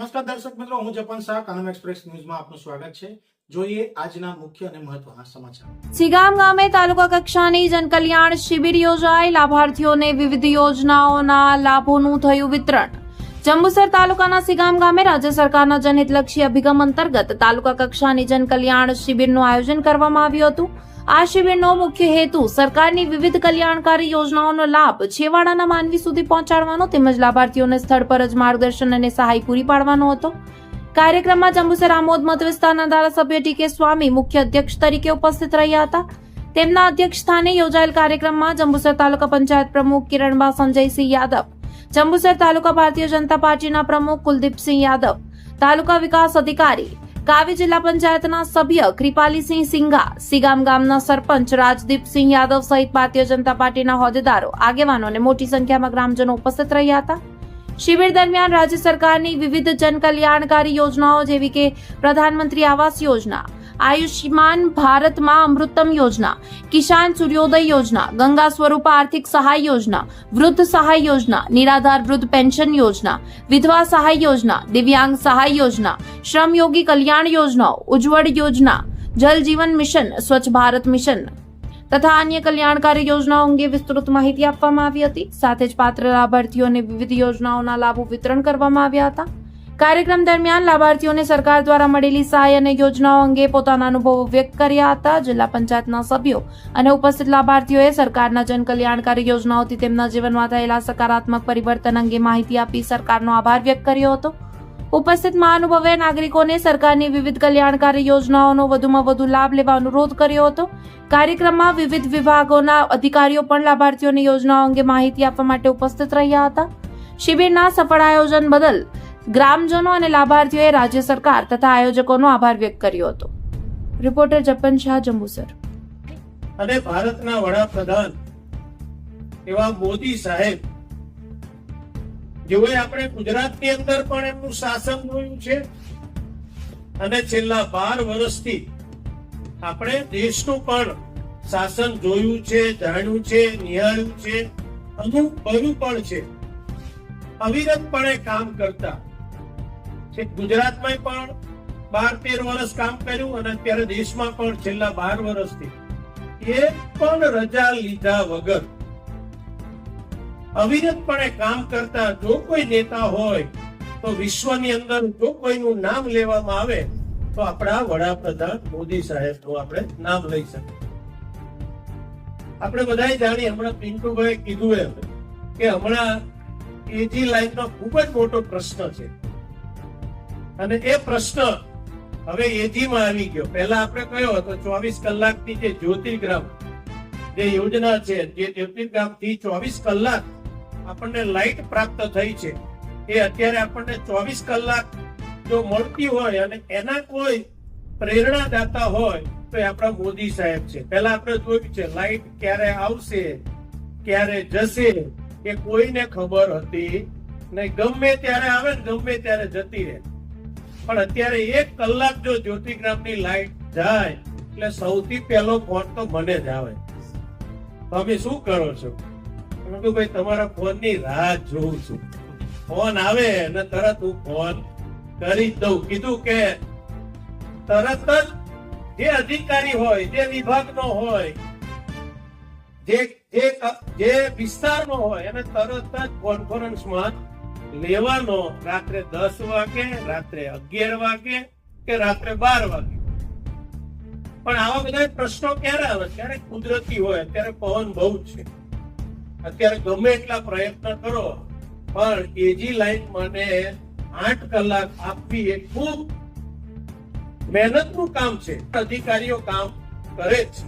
નમસ્કાર દર્શક મિત્રો, હું જપન શાહ, કાનમ એક્સપ્રેસ ન્યૂઝમાં આપનું સ્વાગત છે. જોઈએ આજના મુખ્ય અને મહત્વના સમાચાર. સિગામ ગામે તાલુકા કક્ષાની જનકલ્યાણ શિબિર યોજાઈ. લાભાર્થીઓને વિવિધ યોજનાઓના લાભોનું થયું વિતરણ. જંબુસર તાલુકાના સિગામ ગામે રાજ્ય સરકારના જનહિતલક્ષી અભિગમ અંતર્ગત તાલુકા કક્ષાની જનકલ્યાણ શિબિરનું આયોજન કરવામાં આવ્યું હતું. આ શિબિરનો મુખ્ય હેતુ સરકારની વિવિધ કલ્યાણકારી યોજનાઓનો લાભ છેવાડાના માનવી સુધી પહોંચાડવાનો તેમજ લાભાર્થીઓને સ્થળ પર જ માર્ગદર્શન અને સહાય પૂરી પાડવાનો હતો. કાર્યક્રમમાં જંબુસર આમોદ મત વિસ્તારના ધારાસભ્ય ટી કે સ્વામી મુખ્ય અધ્યક્ષ તરીકે ઉપસ્થિત રહ્યા હતા. તેમના અધ્યક્ષ સ્થાને યોજાયેલ કાર્યક્રમમાં જંબુસર તાલુકા પંચાયત પ્રમુખ કિરણબા સંજયસિંહ યાદવ, જંબુસર તાલુકા ભારતીય જનતા પાર્ટીના પ્રમુખ કુલદીપસિંહ યાદવ, તાલુકા વિકાસ અધિકારી કાવી, જિલ્લા પંચાયતના સભ્ય કૃપાલીસિંહ સિંઘા, સિગામ ગામના સરપંચ રાજદીપસિંહ યાદવ સહિત ભારતીય જનતા પાર્ટીના હોદ્દેદારો, આગેવાનો અને મોટી સંખ્યામાં ગ્રામજનો ઉપસ્થિત રહ્યા હતા. શિબિર દરમિયાન રાજ્ય સરકારની વિવિધ જનકલ્યાણકારી યોજનાઓ જેવી કે પ્રધાનમંત્રી આવાસ યોજના, આયુષ્યમાન ભારત માં અમૃતમ યોજના, કિસાન સૂર્યોદય યોજના, ગંગા સ્વરૂપા આર્થિક સહાય યોજના, વૃદ્ધ સહાય યોજના, નિરાધાર વૃદ્ધ પેન્શન યોજના, વિધવા સહાય યોજના, દિવ્યાંગ સહાય યોજના, શ્રમયોગી કલ્યાણ યોજનાઓ, ઉજ્જવળ યોજના, જલ જીવન મિશન, સ્વચ્છ ભારત મિશન તથા અન્ય કલ્યાણકારી યોજનાઓ અંગે વિસ્તૃત માહિતી આપવામાં આવી હતી. સાથે જ પાત્ર લાભાર્થીઓને વિવિધ યોજનાઓના લાભો વિતરણ કરવામાં આવ્યા હતા. કાર્યક્રમ દરમિયાન લાભાર્થીઓને સરકાર દ્વારા મળેલી સહાય અને યોજનાઓ અંગે પોતાના અનુભવો વ્યક્ત કર્યા હતા. જિલ્લા પંચાયતના સભ્યો અને ઉપસ્થિત લાભાર્થીઓએ સરકારના જનકલ્યાણકારી યોજનાઓથી તેમના જીવનમાં થયેલા સકારાત્મક પરિવર્તન અંગે માહિતી આપી સરકારનો આભાર વ્યક્ત કર્યો હતો. ઉપસ્થિત મહાનુભાવોએ નાગરિકોને સરકારની વિવિધ કલ્યાણકારી યોજનાઓનો વધુમાં વધુ લાભ લેવા અનુરોધ કર્યો હતો. કાર્યક્રમમાં વિવિધ વિભાગોના અધિકારીઓ પણ લાભાર્થીઓને યોજનાઓ અંગે માહિતી આપવા માટે ઉપસ્થિત રહ્યા હતા. શિબિરના સફળ આયોજન બદલ ગ્રામજનો અને લાભાર્થીઓએ રાજ્ય સરકાર તથા આયોજકોનો આભાર વ્યક્ત કર્યો હતો. રિપોર્ટર જપન શાહ, જંબુસર. અને ભારતના વડાપ્રધાન એવા મોદી સાહેબ, જેઓએ આપણે ગુજરાતની અંદર પણ એમનું શાસન જોયું છે અને છેલ્લા 12 વર્ષથી આપણે દેશનું પણ શાસન જોયું છે, જાણ્યું છે, નિહાળ્યું છે, અનુભવ્યું પણ છે. અવિરતપણે કામ કરતા છે. ગુજરાતમાં પણ 12-13 વર્ષ કામ કર્યું અને અત્યારે દેશમાં પણ છેલ્લા 12 વર્ષથી એક પણ રજા લીધા વગર અવિરતપણે કામ કરતા જો કોઈ નેતા હોય તો વિશ્વની અંદર જો કોઈનું નામ લેવામાં આવે તો આપણા વડાપ્રધાન મોદી સાહેબનું આપણે નામ લઈ શકીએ. આપણે બધા જાણીએ, હમણાં પિન્ટુભાઈ કીધું એમ કે હમણાં એજી લાઈનનો ખૂબ જ મોટો પ્રશ્ન છે અને એ પ્રશ્ન હવે એજીમાં આવી ગયો. પહેલા આપણે કયો હતો 24 કલાકની જે જ્યોતિર્ગ્રામ જે યોજના છે, જે જ્યોતિર્ગ્રામથી 24 કલાક આપણને લાઈટ પ્રાપ્ત થઈ છે, એ અત્યારે આપણને 24 કલાક જો મળતી હોય અને એના કોઈ પ્રેરણાદાતા હોય તો એ આપણા મોદી સાહેબ છે. પહેલા આપણે જોયું છે લાઈટ ક્યારે આવશે, ક્યારે જશે એ કોઈને ખબર હતી નહીં. ગમે ત્યારે આવે ને ગમે ત્યારે જતી રહે. પણ અત્યારે 1 કલાક જો જ્યોતિર્ગ્રામની લાઈટ જાય એટલે સૌથી પહેલો ફોન તો મને જ આવે. તમે શું કરો છો? ભાઈ તમારા ફોન ની રાહ જોઉં છું. ફોન આવે અને તરત હું ફોન કરી દઉં. કીધું કે તરત જ જે અધિકારી હોય, જે વિભાગનો હોય, જે વિસ્તારનો હોય એને તરત જ કોન્ફરન્સમાં લેવાનો. રાત્રે 10 વાગે, રાત્રે 11 વાગે કે રાત્રે 12 વાગે. પણ આવા બધા પ્રશ્નો ક્યારે આવે? ત્યારે કુદરતી હોય. અત્યારે પવન બહુ છે. અત્યારે ગમે એટલા પ્રયત્ન કરો પણ એજી લાઈન મને 8 કલાક આપવી એ ખૂબ મહેનતનું કામ છે. અધિકારીઓ કામ કરે છે.